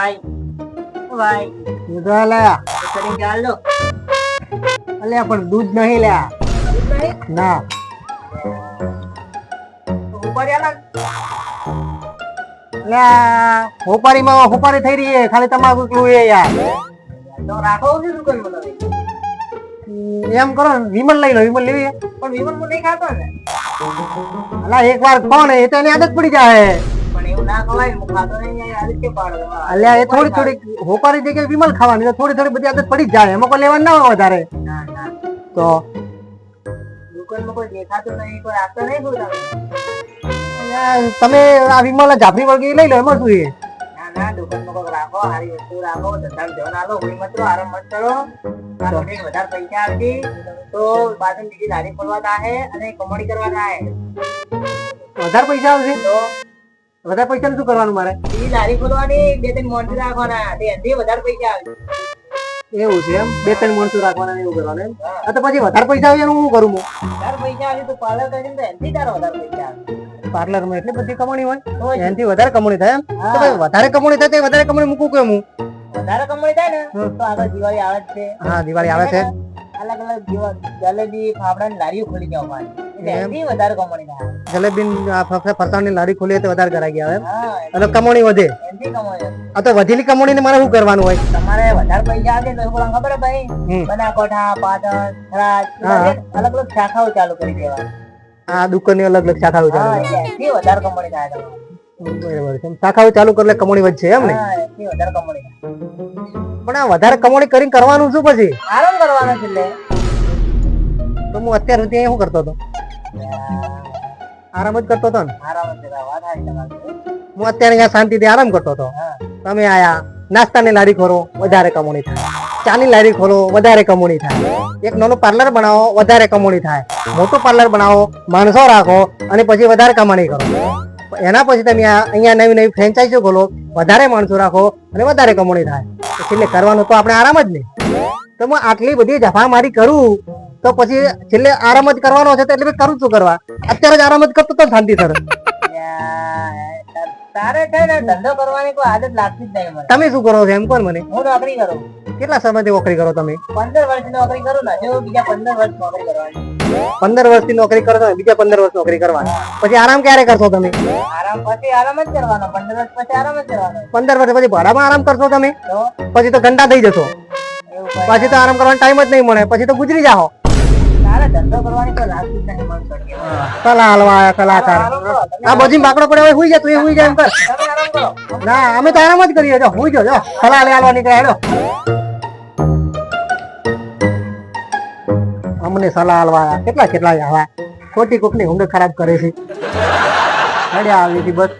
ભાઈ ભાઈ દૂધ લાયા કરી ચાલ લો અલ્યા પણ દૂધ નહીં લ્યા ના ઉપર યાર લ્યા હોપારીમાં હોપારી થઈ રહી છે ખાલી તમાકુ એકલું એ યાર તો રાખો ને દુકાન બોલાવે એમ કરો ને વિમલ લઈ લો વિમલ લેવી છે પણ વિમલ હું નહીં ખાતો ને અલા એક વાર કોણ એ તો એની આદત પડી જાય પણ એવું ના ખવાય હું ખાતો નહીં આદત કે પાડો અલ્યા એ થોડી થોડી હોપારી જગ્યાએ વિમલ ખાવાની તો થોડી થોડી બધી આદત પડી જ જાય એમાં કોઈ લેવાનું ના હોય વધારે ના ના તો દુકાનમાં કોઈ દેખાતું નહીં કોઈ આપતા નહીં બોલતા તમે આ વિમલ જાફરી વળગી લઈ લો એમાં શું છે ના ના દુકાનમાં કોઈ રાખો સારી વસ્તુ રાખો ધંધા જવા આલો કોઈ મત કરો આરામ મત કરો આનો કંઈક વધારે પૈસા આવતી તો બાજુ બીજી લારી ખોલવા થાય અને કમાણી કરવા થાય વધારે પૈસા આવશે તો વધારે પૈસા શું કરવાનું મારે બીજી લારી ખોલવાની 2-3 મોન્ટી રાખવાના તે એનાથી વધારે પૈસા આવે એવું છે એમ 2-3 માણસો રાખવાના એવું કરવાનું એમ આ તો પછી વધારે પૈસા આવે એનું શું કરું હું વધારે પૈસા આવે તો પાર્લર કરીને તો એનાથી તારો વધારે પૈસા આવે પાર્લર માં એટલી બધી કમાણી હોય એનાથી વધારે કમાણી થાય એમ તો ભાઈ વધારે કમાણી થાય તો વધારે કમાણી મૂકું કેમ હું વધારે કમાણી થાય ને તો આગળ દિવાળી આવે જ છે હા દિવાળી આવે છે અલગ અલગ જલેબી ફાફડા ની લારીઓ ખોલી જવાની એટલે એનાથી વધારે કમાણી થાય જલેબી ફરસાણની લારી ખોલીએ તો વધારે કરાઈ ગયા એમ હા અને કમાણી વધે એનાથી કમાણી આ તો વધેલી કમાણી ને મારે શું કરવાનું હોય તમારે વધારે પૈસા આવે તો એવું ખબર હે ભાઈ બનાસકાંઠા પાટણ થરાદ અલગ અલગ શાખાઓ ચાલુ કરી દેવાની આ દુકાનની અલગ અલગ શાખાઓ ચાલુ હા એટલે એનાથી વધારે કમાણી થાય તમારે બરાબર છે શાખાઓ ચાલુ કરે કમાણી વધશે એમ ને હા એનાથી વધારે કમાણી થાય પણ આ વધારે કમાણી કરીને કરવાનું શું પછી આરામ કરવાનો છે એટલે તો હું અત્યાર સુધી શું કરતો હતો આરામ જ કરતો હતો ને આરામ જ કરવા વાત આવી તમારી હું અત્યારે અહીંયા શાંતિથી આરામ કરતો હતો તમે આયા નાસ્તાની લારી ખોલો વધારે કમાણી થાય ચાની લારી ખોલો વધારે કમાણી થાય એક નાનું પાર્લર બનાવો વધારે કમાણી થાય મોટું પાર્લર બનાવો માણસો રાખો અને પછી વધારે કમાણી કરો એના પછી તમે અહીંયા નવી નવી ફ્રેન્ચાઇઝો ખોલો વધારે માણસો રાખો અને વધારે કમાણી થાય છેલ્લે કરવાનું તો આપણે આરામ જ નહીં તો હું આટલી બધી જફામારી કરું તો પછી છેલ્લે આરામ જ કરવાનો છે તો એટલે કરું શું કરવા અત્યારે જ આરામ જ કરતો તો શાંતિ સર તારે છે ને ધંધો કરવાની કોઈ આદત લાગતી જ નહીં મને તમે શું કરો છો એમ કોણ મને હું નોકરી કરું કેટલા સમયથી નોકરી કરો તમે 15 વર્ષની નોકરી કરું ને હજુ બીજા 15 વર્ષ નોકરી કરવાની 15 વર્ષથી નોકરી કરો છો બીજા 15 વર્ષ નોકરી કરવાની પછી આરામ ક્યારે કરશો તમે આરામ પછી આરામ જ કરવાનો 15 વર્ષ પછી આરામ જ કરવાનો 15 વર્ષ પછી ભાડામાં આરામ કરશો તમે તો પછી તો ઘંટા થઈ જશો એવું પછી તો આરામ કરવાનો ટાઈમ જ નહીં મળે પછી તો ગુજરી જાઓ તારે ધંધો કરવાની તો લાગતી જ નહીં મન કરી કલા હલવા કલાકાર આ બધી બાકડો પડે હોય હુઈ જા તું એ હુઈ જા એમ કર તમે આરામ કરો ના અમે તો આરામ જ કરીએ જો હુઈ જો કલા હાલવા નીકળે હેડો અમને સલાહ હાલવા કેટલા કેટલા આવા ખોટી કોકની ઊંઘ ખરાબ કરે છે હેડ્યા આવી હતી બસ